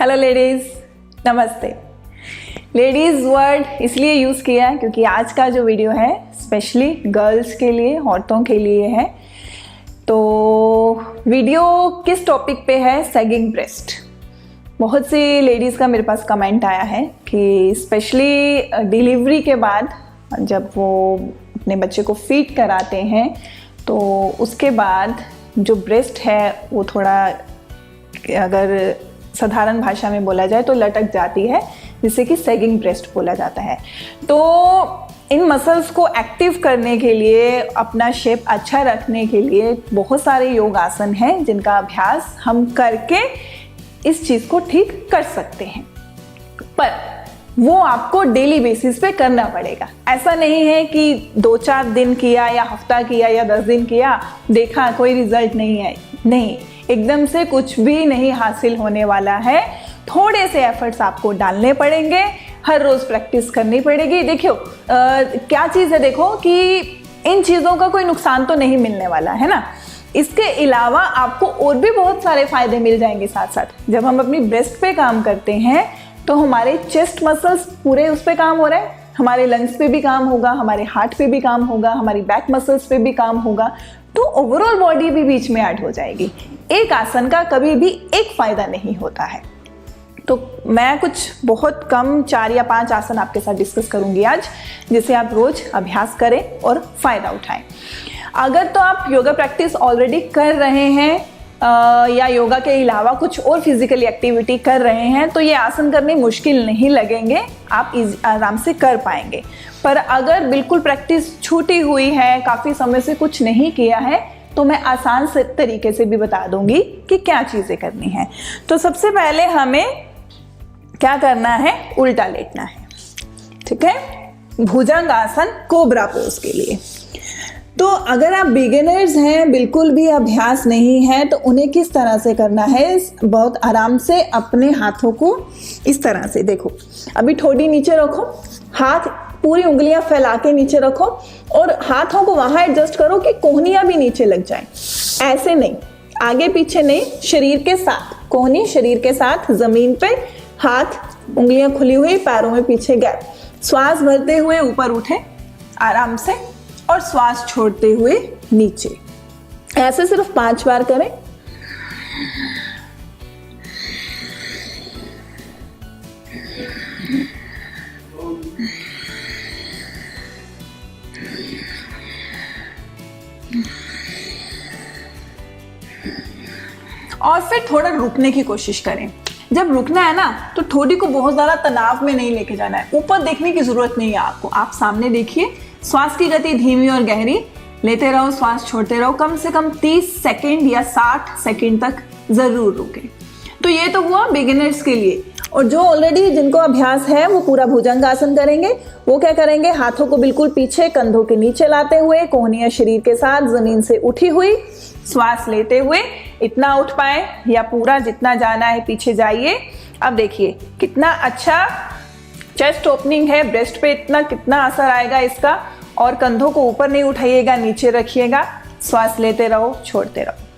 Hello ladies, नमस्ते। Ladies word इसलिए use किया है क्योंकि आज का जो वीडियो है स्पेशली गर्ल्स के लिए, औरतों के लिए है। तो वीडियो किस टॉपिक पे है? Sagging breast. बहुत सी लेडीज़ का मेरे पास कमेंट आया है कि स्पेशली डिलीवरी के बाद जब वो अपने बच्चे को फीड कराते हैं तो उसके बाद जो ब्रेस्ट है वो थोड़ा, अगर साधारण भाषा में बोला जाए तो लटक जाती है, जिसे कि सैगिंग ब्रेस्ट बोला जाता है। तो इन मसल्स को एक्टिव करने के लिए, अपना शेप अच्छा रखने के लिए बहुत सारे योग आसन हैं जिनका अभ्यास हम करके इस चीज़ को ठीक कर सकते हैं, पर वो आपको डेली बेसिस पे करना पड़ेगा। ऐसा नहीं है कि 2-4 दिन किया या हफ्ता किया या 10 दिन किया, देखा कोई रिजल्ट नहीं है। नहीं, एकदम से कुछ भी नहीं हासिल होने वाला है। थोड़े से एफर्ट्स आपको डालने पड़ेंगे, हर रोज प्रैक्टिस करनी पड़ेगी। देखियो क्या चीज़ है, देखो कि इन चीज़ों का कोई नुकसान तो नहीं मिलने वाला है ना। इसके अलावा आपको और भी बहुत सारे फायदे मिल जाएंगे साथ साथ। जब हम अपनी ब्रेस्ट पे काम करते हैं तो हमारे चेस्ट मसल्स पूरे उस पे काम हो रहे हैं, हमारे लंग्स पे भी काम होगा, हमारे हार्ट पे भी काम होगा, हमारी बैक मसल्स पे भी काम होगा, तो ओवरऑल बॉडी भी बीच में ऐड हो जाएगी। एक आसन का कभी भी एक फायदा नहीं होता है। तो मैं कुछ बहुत कम 4 या 5 आसन आपके साथ डिस्कस करूंगी आज, जिसे आप रोज अभ्यास करें और फायदा उठाएं। अगर तो आप योगा प्रैक्टिस ऑलरेडी कर रहे हैं या योगा के अलावा कुछ और फिजिकल एक्टिविटी कर रहे हैं तो ये आसन करने मुश्किल नहीं लगेंगे, आप आराम से कर पाएंगे। पर अगर बिल्कुल प्रैक्टिस छूटी हुई है, काफ़ी समय से कुछ नहीं किया है, तो मैं आसान से तरीके से भी बता दूंगी कि क्या चीज़ें करनी है। तो सबसे पहले हमें क्या करना है? उल्टा लेटना है, ठीक है। भुजंग आसन, कोबरा पोज के लिए। तो अगर आप बिगिनर्स हैं, बिल्कुल भी अभ्यास नहीं है, तो उन्हें किस तरह से करना है? बहुत आराम से अपने हाथों को इस तरह से, देखो अभी ठोडी नीचे रखो, हाथ पूरी उंगलियां फैला के नीचे रखो और हाथों को वहां एडजस्ट करो कि कोहनियां भी नीचे लग जाएं। ऐसे नहीं, आगे पीछे नहीं, शरीर के साथ, कोहनी शरीर के साथ जमीन पे, हाथ उंगलियां खुली हुई, पैरों में पीछे गैप। श्वास भरते हुए ऊपर उठे आराम से और श्वास छोड़ते हुए नीचे। ऐसे सिर्फ 5 बार करें। और फिर थोड़ा रुकने की कोशिश करें। जब रुकना है ना तो ठोडी को बहुत ज्यादा तनाव में नहीं लेके जाना है। ऊपर देखने की जरूरत नहीं है आपको, आप सामने देखिए। श्वास की गति धीमी और गहरी लेते रहो, श्वास छोड़ते रहो। कम से कम 30 सेकंड या 60 सेकंड तक जरूर रुके। तो ये तो हुआ बिगिनर्स के लिए। और जो ऑलरेडी जिनको अभ्यास है वो पूरा भुजंग आसन करेंगे। वो क्या करेंगे? हाथों को बिल्कुल पीछे, कंधों के नीचे लाते हुए, कोहनियां शरीर के साथ जमीन से उठी हुई, श्वास लेते हुए इतना उठ पाए या पूरा जितना जाना है पीछे जाइए। अब देखिए कितना अच्छा चेस्ट ओपनिंग है, ब्रेस्ट पे इतना कितना असर आएगा इसका। और कंधों को ऊपर नहीं उठाइएगा, नीचे रखिएगा। श्वास लेते रहो, छोड़ते रहो।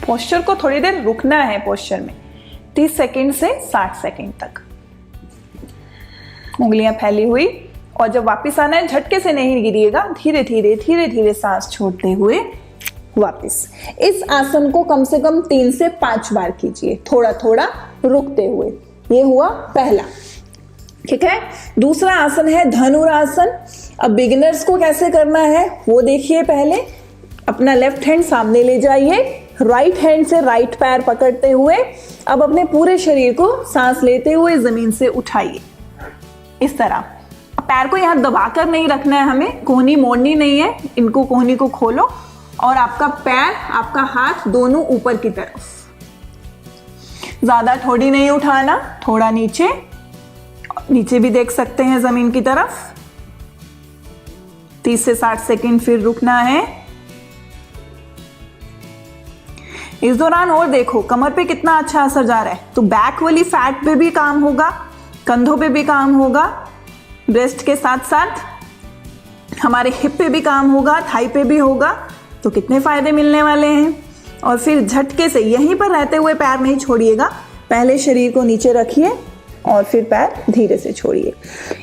पोस्चर को थोड़ी देर रुकना है, पोस्चर में 30 सेकंड से 60 सेकंड तक। उंगलियां फैली हुई, और जब वापस आना है झटके से नहीं गिरिएगा, धीरे धीरे सांस छोड़ते हुए वापस। इस आसन को कम से कम 3 से 5 बार कीजिए, थोड़ा थोड़ा रुकते हुए। ये हुआ पहला, ठीक है। दूसरा आसन है धनुरासन। अब बिगिनर्स को कैसे करना है वो देखिए। पहले अपना लेफ्ट हैंड सामने ले जाइए, राइट हैंड से राइट पैर पकड़ते हुए अब अपने पूरे शरीर को सांस लेते हुए जमीन से उठाइए इस तरह। पैर को यहाँ दबाकर नहीं रखना है हमें, कोहनी मोड़नी नहीं है, इनको कोहनी को खोलो और आपका पैर, आपका हाथ दोनों ऊपर की तरफ। ज्यादा ठोडी नहीं उठाना, थोड़ा नीचे, नीचे भी देख सकते हैं जमीन की तरफ। 30 से 60 सेकंड फिर रुकना है। इस दौरान और देखो कमर पे कितना अच्छा असर जा रहा है। तो बैक वाली फैट पे भी काम होगा, कंधों पे भी काम होगा, ब्रेस्ट के साथ साथ हमारे हिप पे भी काम होगा, थाई पे भी होगा, तो कितने फायदे मिलने वाले हैं। और फिर झटके से यहीं पर रहते हुए पैर नहीं छोड़िएगा, पहले शरीर को नीचे रखिए और फिर पैर धीरे से छोड़िए।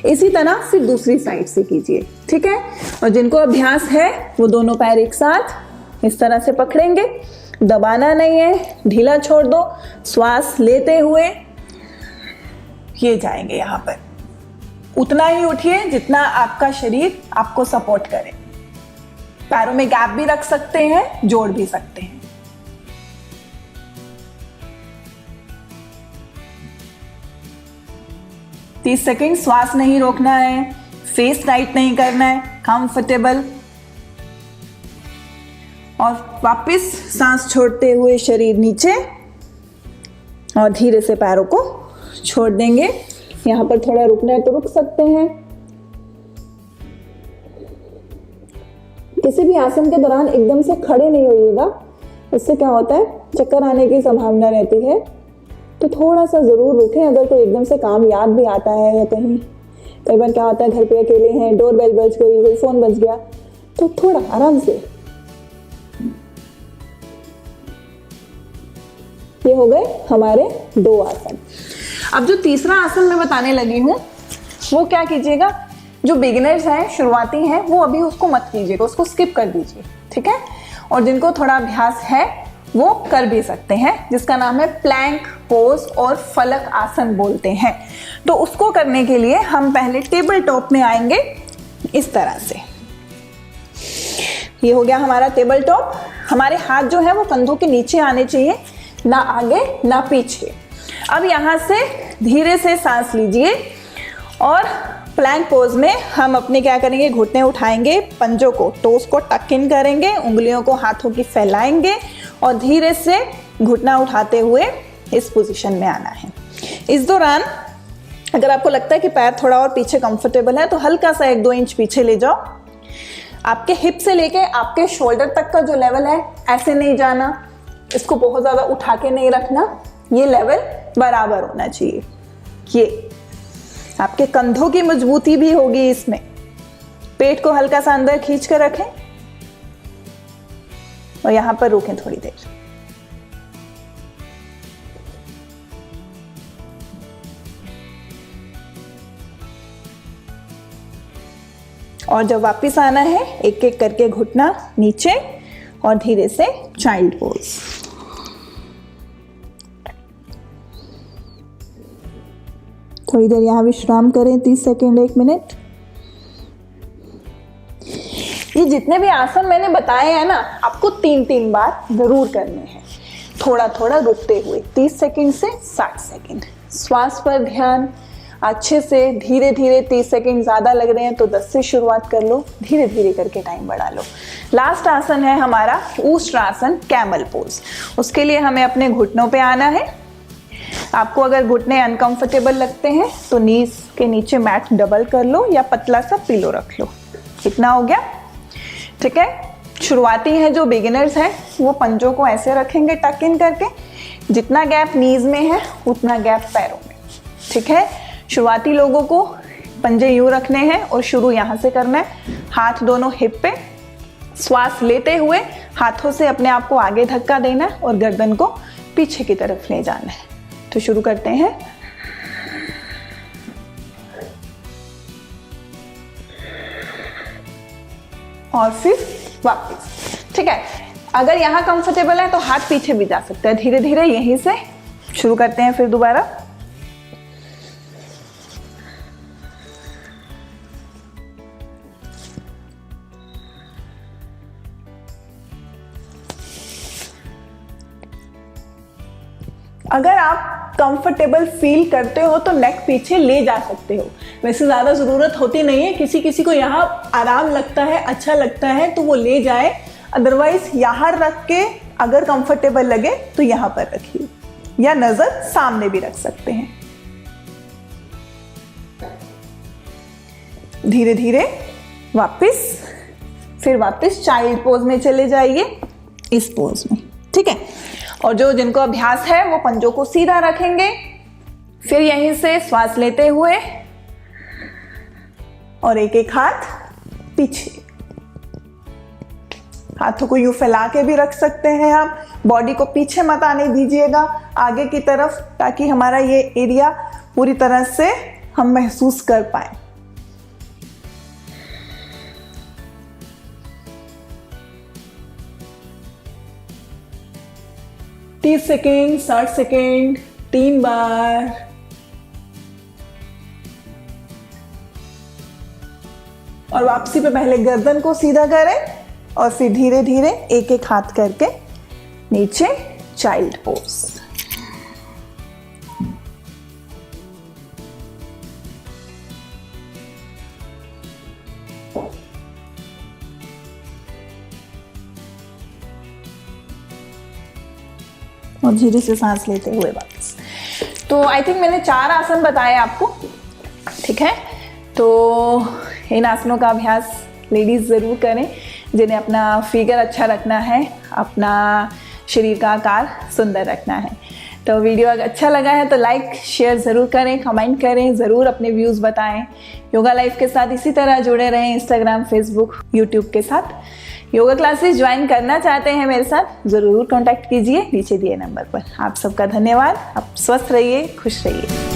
इसी तरह फिर दूसरी साइड से कीजिए, ठीक है। और जिनको अभ्यास है वो दोनों पैर एक साथ इस तरह से पकड़ेंगे, दबाना नहीं है, ढीला छोड़ दो, श्वास लेते हुए ये जाएंगे। यहाँ पर उतना ही उठिए जितना आपका शरीर आपको सपोर्ट करे। पैरों में गैप भी रख सकते हैं, जोड़ भी सकते हैं। तीस सेकेंड श्वास नहीं रोकना है, फेस टाइट नहीं करना है, कंफर्टेबल। और वापस सांस छोड़ते हुए शरीर नीचे और धीरे से पैरों को छोड़ देंगे। यहाँ पर थोड़ा रुकना है तो रुक सकते हैं। किसी भी आसन के दौरान एकदम से खड़े नहीं होइएगा, इससे क्या होता है चक्कर आने की संभावना रहती है। तो थोड़ा सा जरूर रुकें। अगर कोई एकदम से काम याद भी आता है या कई बार क्या होता है घर पे अकेले हैं, डोर बेल बज गई, कोई फोन बज गया, तो थोड़ा आराम से। ये हो गए हमारे 2 आसन। अब जो तीसरा आसन मैं बताने लगी हूँ वो क्या कीजिएगा, जो बिगिनर्स हैं, शुरुआती हैं, वो अभी उसको मत कीजिएगा, उसको स्किप कर दीजिए, ठीक है। और जिनको थोड़ा अभ्यास है वो कर भी सकते हैं, जिसका नाम है प्लैंक पोज और फलक आसन बोलते हैं। तो उसको करने के लिए हम पहले टेबल टॉप में आएंगे इस तरह से। ये हो गया हमारा टेबल टॉप। हमारे हाथ जो है वो कंधों के नीचे आने चाहिए, ना आगे ना पीछे। अब यहाँ से धीरे से सांस लीजिए और प्लैंक पोज में हम अपने क्या करेंगे, घुटने उठाएंगे, पंजों को, टोस को टक इन करेंगे, उंगलियों को हाथों की फैलाएंगे और धीरे से घुटना उठाते हुए इस पोजीशन में आना है। इस दौरान अगर आपको लगता है कि पैर थोड़ा और पीछे कंफर्टेबल है तो हल्का सा 1-2 इंच पीछे ले जाओ। आपके हिप से लेके आपके शोल्डर तक का जो लेवल है, ऐसे नहीं जाना, इसको बहुत ज्यादा उठा के नहीं रखना, ये लेवल बराबर होना चाहिए। ये आपके कंधों की मजबूती भी होगी इसमें। पेट को हल्का सा अंदर खींच कर रखें और यहां पर रुकें थोड़ी देर। और जब वापस आना है, एक एक करके घुटना नीचे और धीरे से चाइल्ड पोज। थोड़ी देर यहाँ विश्राम करें, 30 सेकेंड, 1 मिनट। ये जितने भी आसन मैंने बताए हैं ना, आपको 3-3 बार जरूर करने हैं, थोड़ा थोड़ा रुकते हुए, 30 सेकेंड से 60 सेकेंड। श्वास पर ध्यान, अच्छे से धीरे धीरे। 30 सेकेंड ज़्यादा लग रहे हैं तो 10 से शुरुआत कर लो, धीरे धीरे करके टाइम बढ़ा लो। लास्ट आसन है हमारा ऊष्ट्रासन, कैमल पोज। उसके लिए हमें अपने घुटनों पे आना है। आपको अगर घुटने अनकंफर्टेबल लगते हैं तो नीज के नीचे मैट डबल कर लो या पतला सा पिलो रख लो। इतना हो गया, ठीक है। शुरुआती है जो बिगिनर्स हैं वो पंजों को ऐसे रखेंगे टक इन करके, जितना गैप नीज में है उतना गैप पैरों में, ठीक है। शुरुआती लोगों को पंजे यूं रखने हैं और शुरू यहाँ से करना है। हाथ दोनों हिप पे, श्वास लेते हुए हाथों से अपने आप को आगे धक्का देना है और गर्दन को पीछे की तरफ ले जाना है। तो शुरू करते हैं। और फिर वापस, ठीक है। अगर यहाँ कंफर्टेबल है तो हाथ पीछे भी जा सकते हैं। धीरे धीरे यहीं से शुरू करते हैं फिर दोबारा। अगर आप कंफर्टेबल फील करते हो तो नेक पीछे ले जा सकते हो। वैसे ज़्यादा ज़रूरत होती नहीं है, किसी किसी को यहाँ आराम लगता है, अच्छा लगता है तो वो ले जाए। अदरवाइज यहाँ रख के अगर कंफर्टेबल लगे तो यहाँ पर रखिए या नज़र सामने भी रख सकते हैं। धीरे धीरे वापस, फिर वापस चाइल्ड पोज में चले जाइए, इस पोज में, ठीक है। और जिनको अभ्यास है वो पंजों को सीधा रखेंगे। फिर यहीं से श्वास लेते हुए और एक एक हाथ पीछे। हाथों को यूं फैला के भी रख सकते हैं आप, बॉडी को पीछे मत आने दीजिएगा, आगे की तरफ, ताकि हमारा ये एरिया पूरी तरह से हम महसूस कर पाए। 30 सेकेंड, 60 सेकेंड, 3 बार। और वापसी पे पहले गर्दन को सीधा करें और फिर धीरे धीरे एक एक हाथ करके नीचे चाइल्ड पोज। और धीरे से सांस लेते हुए वापस। तो आई थिंक मैंने 4 आसन बताए आपको, ठीक है। तो इन आसनों का अभ्यास लेडीज ज़रूर करें जिन्हें अपना फिगर अच्छा रखना है, अपना शरीर का आकार सुंदर रखना है। तो वीडियो अगर अच्छा लगा है तो लाइक शेयर ज़रूर करें, कमेंट करें, ज़रूर अपने व्यूज़ बताएं। योगा लाइफ के साथ इसी तरह जुड़े रहें, इंस्टाग्राम, फेसबुक, यूट्यूब के साथ। योगा क्लासेस ज्वाइन करना चाहते हैं मेरे साथ, ज़रूर कॉन्टैक्ट कीजिए नीचे दिए नंबर पर। आप सबका धन्यवाद। आप स्वस्थ रहिए, खुश रहिए।